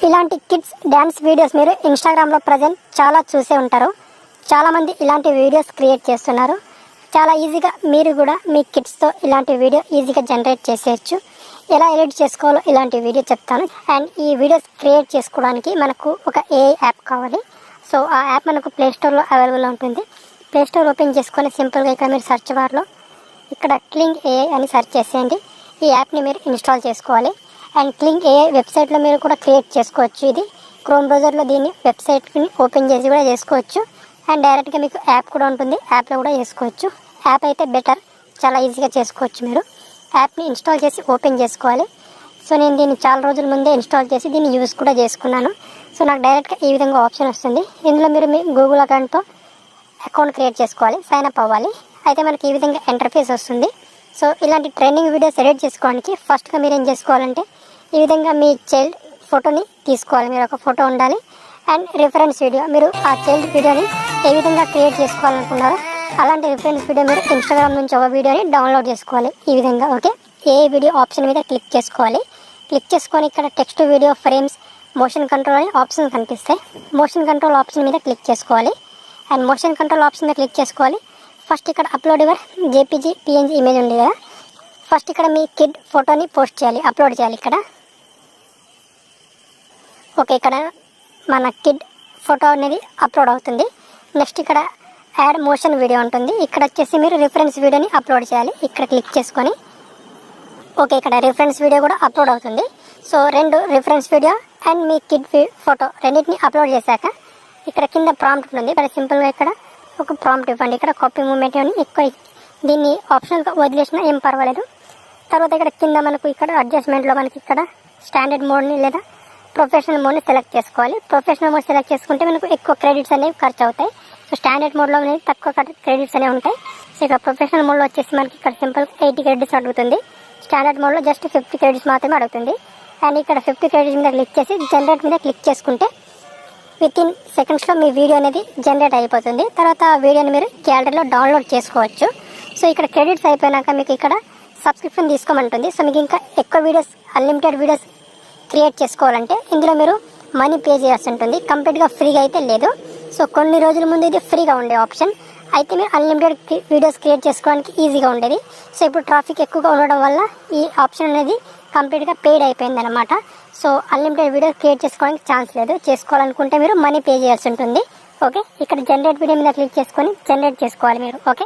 ఇలాంటి kids dance videos మీరు ఇన్స్టాగ్రామ్లో ప్రజెంట్ చాలా చూసే ఉంటారు. చాలామంది ఇలాంటి వీడియోస్ క్రియేట్ చేస్తున్నారు. చాలా ఈజీగా మీరు కూడా మీ కిడ్స్తో ఇలాంటి వీడియో ఈజీగా జనరేట్ చేసేయచ్చు. ఎలా ఎడిట్ చేసుకోవాలో ఇలాంటి వీడియో చెప్తాను. అండ్ ఈ వీడియోస్ క్రియేట్ చేసుకోవడానికి మనకు ఒక ఏఐ యాప్ కావాలి. సో ఆ యాప్ మనకు ప్లేస్టోర్లో అవైలబుల్ ఉంటుంది. ప్లేస్టోర్ ఓపెన్ చేసుకొని సింపుల్గా ఇక్కడ మీరు సెర్చ్ బార్లో ఇక్కడ క్లింగ్ ఏఐ అని సెర్చ్ చేసేయండి. ఈ యాప్ని మీరు ఇన్స్టాల్ చేసుకోవాలి. అండ్ క్లింగ్ ఏఐ వెబ్సైట్లో మీరు కూడా క్రియేట్ చేసుకోవచ్చు. ఇది క్రోమ్ బ్రౌజర్లో దీన్ని వెబ్సైట్ని ఓపెన్ చేసి కూడా చేసుకోవచ్చు. అండ్ డైరెక్ట్గా మీకు యాప్ కూడా ఉంటుంది, యాప్లో కూడా చేసుకోవచ్చు. యాప్ అయితే బెటర్, చాలా ఈజీగా చేసుకోవచ్చు. మీరు యాప్ని ఇన్స్టాల్ చేసి ఓపెన్ చేసుకోవాలి. సో నేను దీన్ని చాలా రోజుల ముందే ఇన్స్టాల్ చేసి దీన్ని యూజ్ కూడా చేసుకున్నాను. సో నాకు డైరెక్ట్గా ఈ విధంగా ఆప్షన్ వస్తుంది. ఇందులో మీరు మీ గూగుల్ అకౌంట్తో అకౌంట్ క్రియేట్ చేసుకోవాలి, సైన్ అప్ అవ్వాలి. అయితే మనకి ఈ విధంగా ఇంటర్ఫేస్ వస్తుంది. సో ఇలాంటి ట్రైనింగ్ వీడియోస్ ఎడిట్ చేసుకోవడానికి ఫస్ట్గా మీరు ఏం చేసుకోవాలంటే ఈ విధంగా మీ చైల్డ్ ఫోటోని తీసుకోవాలి. మీరు ఒక ఫోటో ఉండాలి. అండ్ రిఫరెన్స్ వీడియో, మీరు ఆ చైల్డ్ వీడియోని ఏ విధంగా క్రియేట్ చేసుకోవాలనుకున్నారో అలాంటి రిఫరెన్స్ వీడియో మీరు ఇన్స్టాగ్రామ్ నుంచి ఒక వీడియోని డౌన్లోడ్ చేసుకోవాలి. ఈ విధంగా ఓకే, ఏ వీడియో ఆప్షన్ మీద క్లిక్ చేసుకోవాలి. క్లిక్ చేసుకొని ఇక్కడ text, video, frames, motion control అనే ఆప్షన్ కనిపిస్తాయి. మోషన్ కంట్రోల్ ఆప్షన్ మీద క్లిక్ చేసుకోవాలి. అండ్ మోషన్ కంట్రోల్ ఆప్షన్ మీద క్లిక్ చేసుకోవాలి. ఫస్ట్ ఇక్కడ upload your JPG PNG image ఉంది కదా, ఫస్ట్ ఇక్కడ మీ కిడ్ ఫోటోని పోస్ట్ చేయాలి, అప్లోడ్ చేయాలి ఇక్కడ. ఓకే, ఇక్కడ మన కిడ్ ఫోటో అనేది అప్లోడ్ అవుతుంది. నెక్స్ట్ ఇక్కడ యాడ్ మోషన్ వీడియో ఉంటుంది. ఇక్కడ వచ్చేసి మీరు రిఫరెన్స్ వీడియోని అప్లోడ్ చేయాలి. ఇక్కడ క్లిక్ చేసుకొని ఓకే, ఇక్కడ రిఫరెన్స్ వీడియో కూడా అప్లోడ్ అవుతుంది. సో రెండు reference video and me kid photo రెండింటిని అప్లోడ్ చేశాక ఇక్కడ కింద ప్రాంప్ట్ ఉంటుంది. ఇక్కడ సింపుల్గా ఇక్కడ ఒక ప్రాంప్ట్ ఇవ్వండి. ఇక్కడ కాపీ మూమెంట్ అని ఎక్కువ, దీన్ని ఆప్షనల్గా వదిలేసినా ఏం పర్వాలేదు. తర్వాత ఇక్కడ కింద మనకు ఇక్కడ అడ్జస్ట్మెంట్లో మనకి ఇక్కడ స్టాండర్డ్ మోడ్ని లేదా ప్రొఫెషనల్ మోడ్ని సెలెక్ట్ చేసుకోవాలి. ప్రొఫెషనల్ మోడ్ సెలెక్ట్ చేసుకుంటే మనకు ఎక్కువ క్రెడిట్స్ అనేవి ఖర్చు అవుతాయి. సో స్టాండర్డ్ మోడ్లో అనేది తక్కువ క్రెడిట్స్ అనేవి ఉంటాయి. సో ఇక్కడ ప్రొఫెషనల్ మోడ్లో వచ్చేసి మనకి ఇక్కడ సింపుల్ 80 క్రెడిట్స్ అడుగుతుంది. స్టాండర్డ్ మోడ్లో జస్ట్ 50 క్రెడిట్స్ మాత్రమే అడుగుతుంది. అండ్ ఇక్కడ 50 క్రెడిట్స్ మీద క్లిక్ చేసి జనరేట్ మీద క్లిక్ చేసుకుంటే వితిన్ సెకండ్స్లో మీ వీడియో అనేది జనరేట్ అయిపోతుంది. తర్వాత ఆ వీడియోని మీరు గ్యాలరీలో డౌన్లోడ్ చేసుకోవచ్చు. సో ఇక్కడ క్రెడిట్స్ అయిపోయినాక మీకు ఇక్కడ సబ్స్క్రిప్షన్ తీసుకోమంటుంది. సో మీకు ఇంకా ఎక్కువ వీడియోస్, అన్లిమిటెడ్ వీడియోస్ క్రియేట్ చేసుకోవాలంటే ఇందులో మీరు మనీ పే చేయాల్సి ఉంటుంది. కంప్లీట్గా ఫ్రీగా అయితే లేదు. సో కొన్ని రోజుల ముందు ఇది ఫ్రీగా ఉండే ఆప్షన్, అయితే మీరు అన్లిమిటెడ్ వీడియోస్ క్రియేట్ చేసుకోవడానికి ఈజీగా ఉండేది. సో ఇప్పుడు ట్రాఫిక్ ఎక్కువగా ఉండడం వల్ల ఈ ఆప్షన్ అనేది కంప్లీట్గా పెయిడ్ అయిపోయింది అనమాట. సో అన్లిమిటెడ్ వీడియో క్రియేట్ చేసుకోవడానికి ఛాన్స్ లేదు. చేసుకోవాలనుకుంటే మీరు మనీ పే చేయాల్సి ఉంటుంది. ఓకే, ఇక్కడ జనరేట్ వీడియో మీద క్లిక్ చేసుకొని జనరేట్ చేసుకోవాలి మీరు. ఓకే.